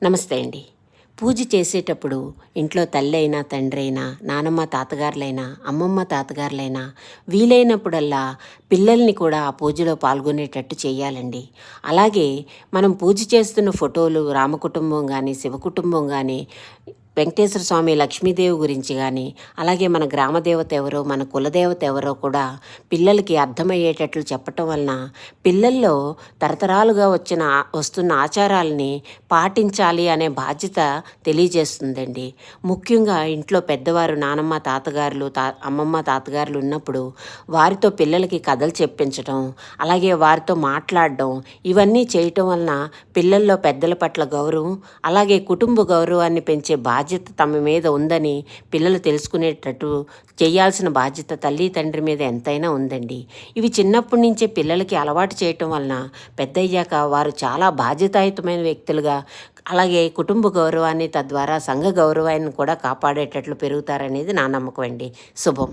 నమస్తే అండి. పూజ చేసేటప్పుడు ఇంట్లో తల్లి అయినా, తండ్రి అయినా, నానమ్మ తాతగారులైనా, అమ్మమ్మ తాతగారులైనా వీలైనప్పుడల్లా పిల్లల్ని కూడా ఆ పూజలో పాల్గొనేటట్టు చేయాలండి. అలాగే మనం పూజ చేస్తున్న ఫోటోలు రామకుటుంబం గానీ, శివకుటుంబం గానీ, వెంకటేశ్వర స్వామి, లక్ష్మీదేవి గురించి గానీ, అలాగే మన గ్రామదేవత ఎవరో, మన కులదేవత ఎవరో కూడా పిల్లలకి అర్థమయ్యేటట్లు చెప్పటం వలన పిల్లల్లో తరతరాలుగా వస్తున్న ఆచారాల్ని పాటించాలి అనే బాధ్యత తెలియజేస్తుందండి. ముఖ్యంగా ఇంట్లో పెద్దవారు నానమ్మ, తాతగారులు, అమ్మమ్మ, తాతగారులు ఉన్నప్పుడు వారితో పిల్లలకి కథలు చెప్పించడం, అలాగే వారితో మాట్లాడడం ఇవన్నీ చేయటం వలన పిల్లల్లో పెద్దల పట్ల గౌరవం, అలాగే కుటుంబ గౌరవాన్ని పెంచే బాధ్యత తమ మీద ఉందని పిల్లలు తెలుసుకునేటట్టు చేయాల్సిన బాధ్యత తల్లి తండ్రి మీద ఎంతైనా ఉందండి. ఇవి చిన్నప్పటి నుంచే పిల్లలకి అలవాటు చేయటం వలన పెద్దయ్యాక వారు చాలా బాధ్యతాయుతమైన వ్యక్తులుగా, అలాగే కుటుంబ గౌరవాన్ని తద్వారా సంఘ గౌరవాన్ని కూడా కాపాడేటట్లు పెరుగుతారనేది నా నమ్మకం అండి. శుభం.